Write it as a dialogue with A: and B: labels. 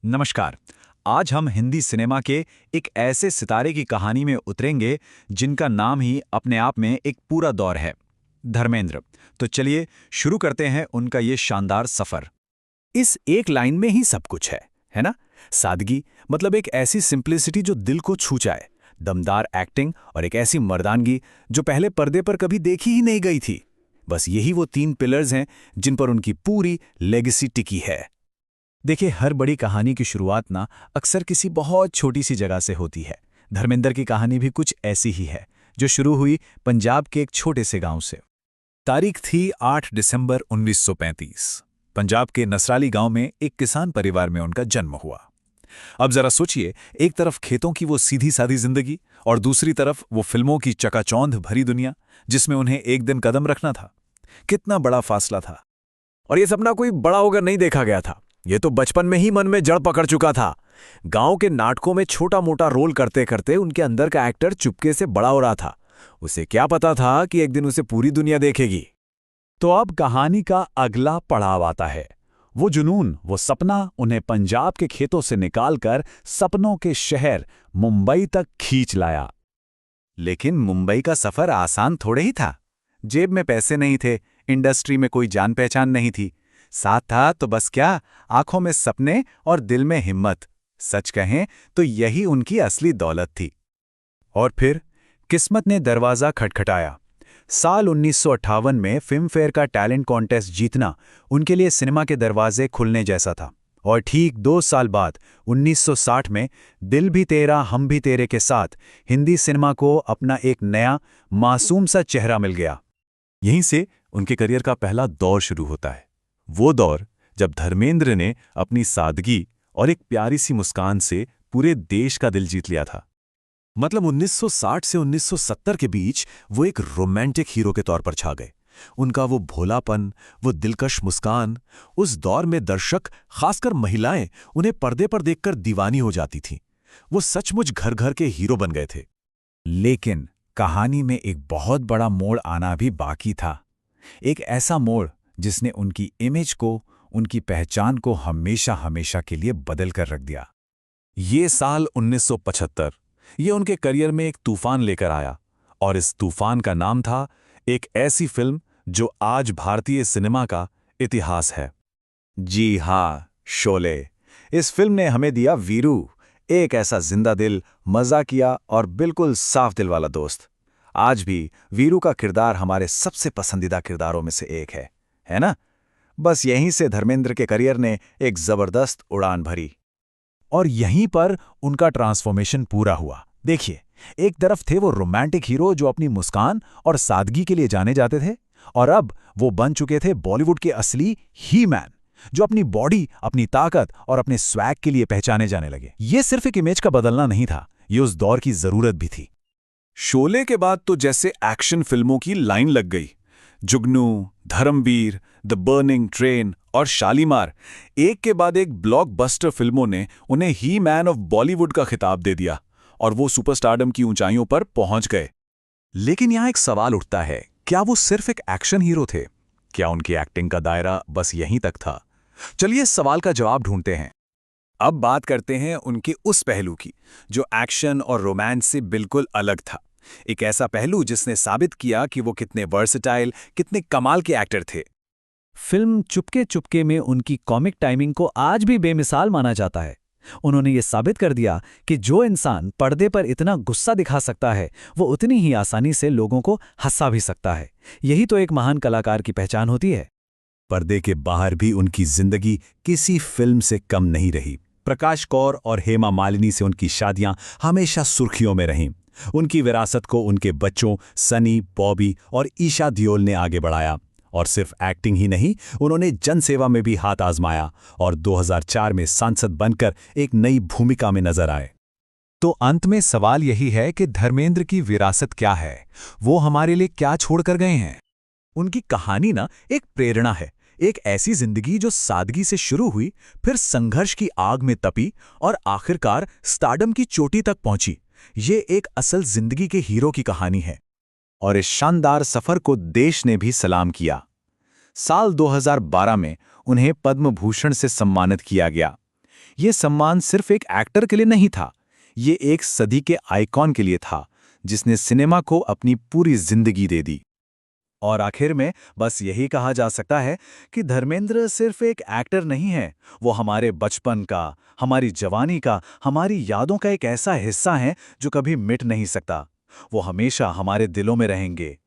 A: नमस्कार। आज हम हिंदी सिनेमा के एक ऐसे सितारे की कहानी में उतरेंगे जिनका नाम ही अपने आप में एक पूरा दौर है, धर्मेंद्र। तो चलिए शुरू करते हैं उनका ये शानदार सफर।
B: इस एक लाइन में ही सब कुछ है ना? सादगी, मतलब एक ऐसी सिंप्लिसिटी जो दिल को छू जाए, दमदार एक्टिंग और एक ऐसी मर्दानगी जो पहले पर्दे पर कभी देखी ही नहीं गई थी। बस यही वो तीन पिलर्स हैं जिन पर उनकी पूरी लेगेसी टिकी है। देखिए, हर बड़ी कहानी की शुरुआत ना अक्सर किसी बहुत छोटी सी जगह से होती है। धर्मेंद्र की कहानी भी कुछ ऐसी ही है, जो शुरू हुई पंजाब के एक छोटे से गांव से। तारीख थी 8 दिसंबर 1935। पंजाब के नसराली गांव में एक किसान परिवार में उनका जन्म हुआ। अब जरा सोचिए, एक तरफ खेतों की वो सीधी सादी जिंदगी और दूसरी तरफ वो फिल्मों की चकाचौंध भरी दुनिया जिसमें उन्हें एक दिन कदम रखना था। कितना बड़ा फासला था। और ये सपना कोई बड़ा होकर नहीं देखा गया था, ये तो बचपन में ही मन में जड़ पकड़ चुका था। गांव के नाटकों में छोटा मोटा रोल करते करते उनके अंदर का एक्टर चुपके से बड़ा हो रहा था। उसे क्या पता था कि एक दिन उसे पूरी दुनिया देखेगी। तो अब कहानी का अगला पड़ाव आता है। वो जुनून, वो सपना उन्हें पंजाब के खेतों से निकालकर सपनों के शहर मुंबई तक खींच लाया।
A: लेकिन मुंबई का सफर आसान थोड़े ही था। जेब में पैसे नहीं थे, इंडस्ट्री में कोई जान पहचान नहीं थी। साथ था तो बस क्या, आंखों में सपने और दिल में हिम्मत। सच कहें तो यही उनकी असली दौलत थी।
B: और फिर किस्मत ने दरवाजा खटखटाया। साल 1958 में फिल्म फेयर का टैलेंट कॉन्टेस्ट जीतना उनके लिए सिनेमा के दरवाजे खुलने जैसा था। और ठीक 2 साल बाद 1960 में दिल भी तेरा हम भी तेरे के साथ हिंदी सिनेमा को अपना एक नया मासूम सा चेहरा मिल गया।
C: यहीं से उनके करियर का पहला दौर शुरू होता है। वो दौर जब धर्मेंद्र ने अपनी सादगी और एक प्यारी सी मुस्कान से पूरे देश का दिल जीत लिया था। मतलब 1960 से 1970 के बीच वो एक रोमांटिक हीरो के तौर पर छा गए। उनका वो भोलापन, वो दिलकश मुस्कान, उस दौर में दर्शक, खासकर महिलाएं, उन्हें पर्दे पर देखकर दीवानी हो जाती थीं। वो सचमुच घर घर के हीरो बन गए थे।
B: लेकिन कहानी में एक बहुत बड़ा मोड़ आना भी बाकी था। एक ऐसा मोड़ जिसने उनकी इमेज को, उनकी पहचान को हमेशा हमेशा के लिए बदल कर रख दिया।
C: ये साल 1975, ये उनके करियर में एक तूफान लेकर आया। और इस तूफान का नाम था एक ऐसी फिल्म जो आज भारतीय सिनेमा का इतिहास है।
B: जी हाँ, शोले। इस फिल्म ने हमें दिया वीरू, एक ऐसा जिंदा दिल, मजाकिया और बिल्कुल साफ दिल वाला दोस्त। आज भी वीरू का किरदार हमारे सबसे पसंदीदा किरदारों में से एक है ना? बस यहीं से धर्मेंद्र के करियर ने एक जबरदस्त उड़ान भरी। और यहीं पर उनका ट्रांसफॉर्मेशन पूरा हुआ। देखिए, एक तरफ थे वो रोमांटिक हीरो जो अपनी मुस्कान और सादगी के लिए जाने जाते थे, और अब वो बन चुके थे बॉलीवुड के असली ही मैन, जो अपनी बॉडी, अपनी ताकत और अपने स्वैग के लिए पहचाने जाने लगे। ये सिर्फ एक इमेज का बदलना नहीं था, ये उस दौर की जरूरत भी थी।
C: शोले के बाद तो जैसे एक्शन फिल्मों की लाइन लग गई। जुगनू, धर्मवीर, द बर्निंग ट्रेन और शालीमार, एक के बाद एक ब्लॉकबस्टर फिल्मों ने उन्हें ही मैन ऑफ बॉलीवुड का खिताब दे दिया और वो सुपरस्टारडम की ऊंचाइयों पर पहुंच गए। लेकिन यहां एक सवाल उठता है, क्या वो सिर्फ एक एक्शन हीरो थे? क्या उनकी एक्टिंग का दायरा बस यहीं तक था? चलिए इस सवाल का जवाब ढूंढते हैं।
B: अब बात करते हैं उनके उस पहलू की जो एक्शन और रोमांस से बिल्कुल अलग था। एक ऐसा पहलू जिसने साबित किया कि वो कितने वर्सेटाइल, कितने कमाल के एक्टर थे। फिल्म चुपके चुपके में उनकी कॉमिक टाइमिंग को आज भी बेमिसाल माना जाता है। उन्होंने ये साबित कर दिया कि जो इंसान पर्दे पर इतना गुस्सा दिखा सकता है, वो उतनी ही आसानी से लोगों को हंसा भी सकता है। यही तो एक महान कलाकार की पहचान होती है। पर्दे के बाहर भी उनकी जिंदगी किसी फिल्म से कम नहीं रही। प्रकाश कौर और हेमा मालिनी से उनकी शादियां हमेशा सुर्खियों में रहीं। उनकी विरासत को उनके बच्चों सनी, बॉबी और ईशा दियोल ने आगे बढ़ाया। और सिर्फ एक्टिंग ही नहीं, उन्होंने जनसेवा में भी हाथ आजमाया और 2004 में सांसद बनकर एक नई भूमिका में नजर आए। तो अंत में सवाल यही है कि धर्मेंद्र की विरासत क्या है? वो हमारे लिए क्या छोड़कर गए हैं? उनकी कहानी ना एक प्रेरणा है। एक ऐसी जिंदगी जो सादगी से शुरू हुई, फिर संघर्ष की आग में तपी और आखिरकार स्टारडम की चोटी तक पहुंची। ये एक असल जिंदगी के हीरो की कहानी है। और इस शानदार सफर को देश ने भी सलाम किया। साल 2012 में उन्हें पद्म भूषण से सम्मानित किया गया।
C: ये सम्मान सिर्फ एक एक्टर के लिए नहीं था, ये एक सदी के आइकॉन के लिए था, जिसने सिनेमा को अपनी पूरी जिंदगी दे दी।
B: और आखिर में बस यही कहा जा सकता है कि धर्मेंद्र सिर्फ एक एक्टर नहीं है, वो हमारे बचपन का, हमारी जवानी का, हमारी यादों का एक ऐसा हिस्सा है जो कभी मिट नहीं सकता। वो हमेशा हमारे दिलों में रहेंगे।